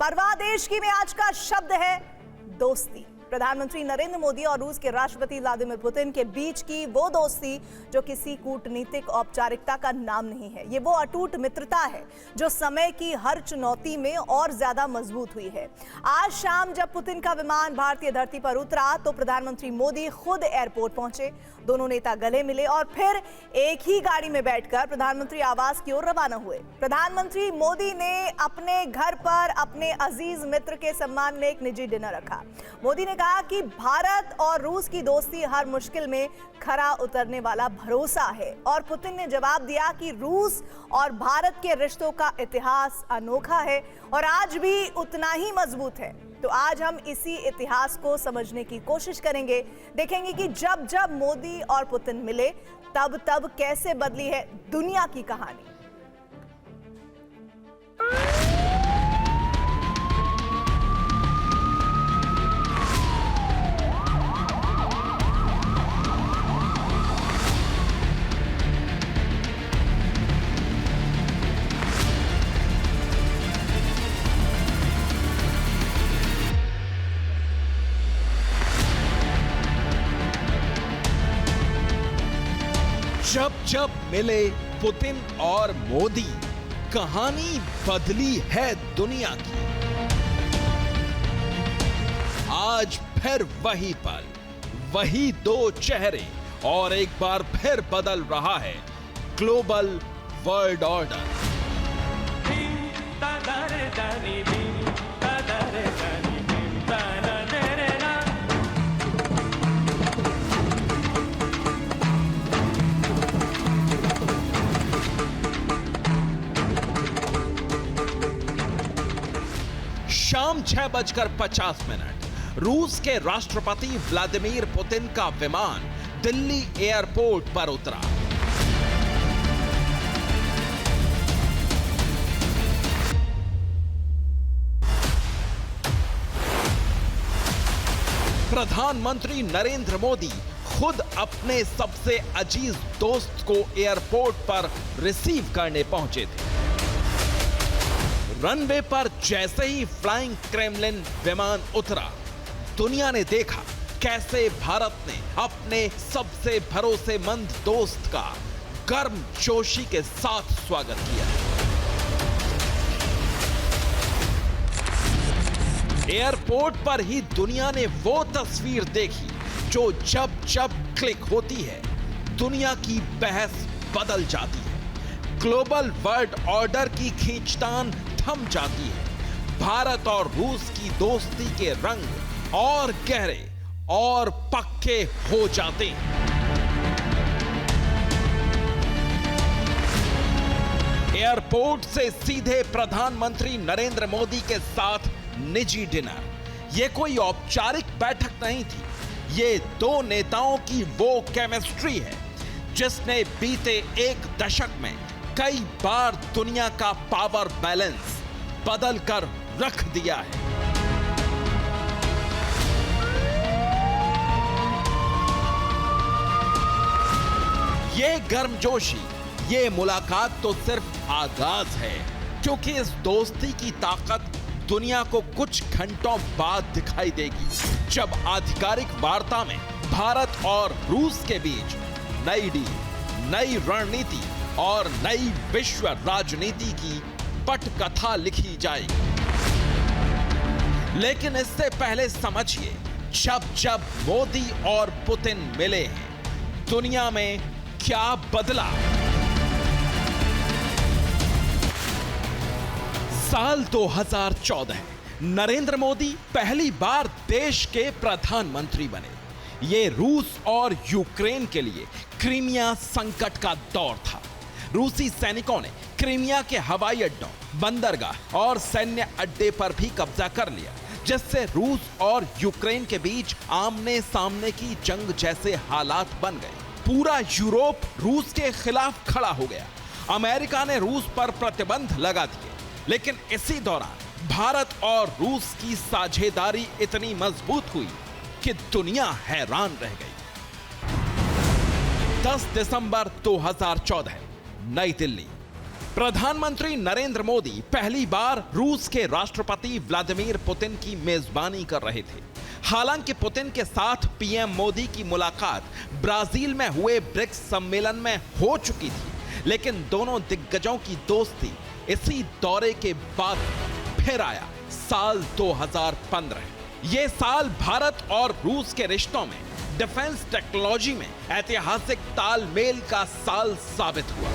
परवादेश की में आज का शब्द है दोस्ती। प्रधानमंत्री नरेंद्र मोदी और रूस के राष्ट्रपति व्लादिमीर पुतिन के बीच की वो दोस्ती जो किसी कूटनीतिक औपचारिकता का नाम नहीं है। ये वो अटूट मित्रता है जो समय की हर चुनौती में और ज्यादा मजबूत हुई है। आज शाम जब पुतिन का विमान भारतीय धरती पर उतरा तो प्रधानमंत्री मोदी खुद एयरपोर्ट पहुंचे। दोनों नेता गले मिले और फिर एक ही गाड़ी में बैठकर प्रधानमंत्री आवास की ओर रवाना हुए। प्रधानमंत्री मोदी ने अपने घर पर अपने अजीज मित्र के सम्मान में एक निजी डिनर रखा। मोदी ने कहा कि भारत और रूस की दोस्ती हर मुश्किल में खरा उतरने वाला भरोसा है और पुतिन ने जवाब दिया कि रूस और भारत के रिश्तों का इतिहास अनोखा है और आज भी उतना ही मजबूत है। तो आज हम इसी इतिहास को समझने की कोशिश करेंगे। देखेंगे कि जब जब मोदी और पुतिन मिले तब तब कैसे बदली है दुनिया की कहानी। जब जब मिले पुतिन और मोदी, कहानी बदली है दुनिया की। आज फिर वही पल, वही दो चेहरे और एक बार फिर बदल रहा है ग्लोबल वर्ल्ड ऑर्डर। शाम 6:50 रूस के राष्ट्रपति व्लादिमीर पुतिन का विमान दिल्ली एयरपोर्ट पर उतरा। प्रधानमंत्री नरेंद्र मोदी खुद अपने सबसे अजीज दोस्त को एयरपोर्ट पर रिसीव करने पहुंचे थे। रनवे पर जैसे ही फ्लाइंग क्रेमलिन विमान उतरा, दुनिया ने देखा कैसे भारत ने अपने सबसे भरोसेमंद दोस्त का गर्मजोशी के साथ स्वागत किया। एयरपोर्ट पर ही दुनिया ने वो तस्वीर देखी जो जब जब क्लिक होती है दुनिया की बहस बदल जाती है। ग्लोबल वर्ल्ड ऑर्डर की खींचतान थम जाती है। भारत और रूस की दोस्ती के रंग और गहरे और पक्के हो जाते हैं। एयरपोर्ट से सीधे प्रधानमंत्री नरेंद्र मोदी के साथ निजी डिनर। यह कोई औपचारिक बैठक नहीं थी, ये दो नेताओं की वो केमिस्ट्री है जिसने बीते एक दशक में कई बार दुनिया का पावर बैलेंस बदल कर रख दिया है। ये गर्मजोशी, ये मुलाकात तो सिर्फ आगाज है, क्योंकि इस दोस्ती की ताकत दुनिया को कुछ घंटों बाद दिखाई देगी जब आधिकारिक वार्ता में भारत और रूस के बीच नई डील, नई रणनीति और नई विश्व राजनीति की पटकथा लिखी जाएगी। लेकिन इससे पहले समझिए, जब जब मोदी और पुतिन मिले हैं, दुनिया में क्या बदला। साल 2014, नरेंद्र मोदी पहली बार देश के प्रधानमंत्री बने। ये रूस और यूक्रेन के लिए क्रीमिया संकट का दौर था। रूसी सैनिकों ने क्रीमिया के हवाई अड्डों, बंदरगाह और सैन्य अड्डे पर भी कब्जा कर लिया, जिससे रूस और यूक्रेन के बीच आमने सामने की जंग जैसे हालात बन गए। पूरा यूरोप रूस के खिलाफ खड़ा हो गया। अमेरिका ने रूस पर प्रतिबंध लगा दिए, लेकिन इसी दौरान भारत और रूस की साझेदारी इतनी मजबूत हुई कि दुनिया हैरान रह गई। 10 दिसंबर 2014, नई दिल्ली। प्रधानमंत्री नरेंद्र मोदी पहली बार रूस के राष्ट्रपति व्लादिमीर पुतिन की मेजबानी कर रहे थे। हालांकि पुतिन के साथ पीएम मोदी की मुलाकात ब्राजील में हुए ब्रिक्स सम्मेलन में हो चुकी थी, लेकिन दोनों दिग्गजों की दोस्ती इसी दौरे के बाद फिर आया साल 2015। ये साल भारत और रूस के रिश्तों में डिफेंस टेक्नोलॉजी में ऐतिहासिक तालमेल का साल साबित हुआ।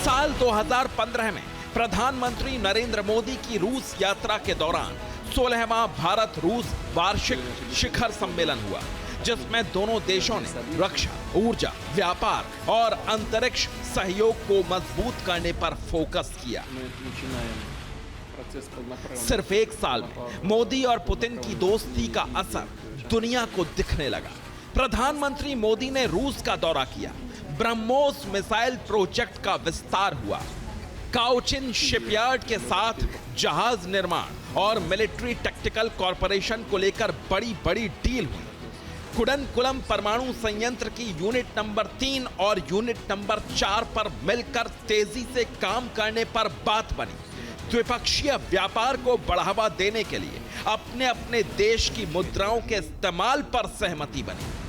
साल 2015 में प्रधानमंत्री नरेंद्र मोदी की रूस यात्रा के दौरान 16वां भारत रूस वार्षिक शिखर सम्मेलन हुआ, जिसमें दोनों देशों ने रक्षा, ऊर्जा, व्यापार और अंतरिक्ष सहयोग को मजबूत करने पर फोकस किया। सिर्फ एक साल में मोदी और पुतिन की दोस्ती का असर दुनिया को दिखने लगा। प्रधानमंत्री मोदी ने रूस का दौरा किया, ब्रह्मोस मिसाइल प्रोजेक्ट का विस्तार हुआ, काओचिन शिपयार्ड के साथ जहाज निर्माण और मिलिट्री टेक्टिकल कॉरपोरेशन को लेकर बड़ी बड़ी डील हुई। कुडनकुलम परमाणु संयंत्र की यूनिट नंबर 3 और यूनिट नंबर 4 पर मिलकर तेजी से काम करने पर बात बनी। द्विपक्षीय व्यापार को बढ़ावा देने के लिए अपने अपने देश की मुद्राओं के इस्तेमाल पर सहमति बनी।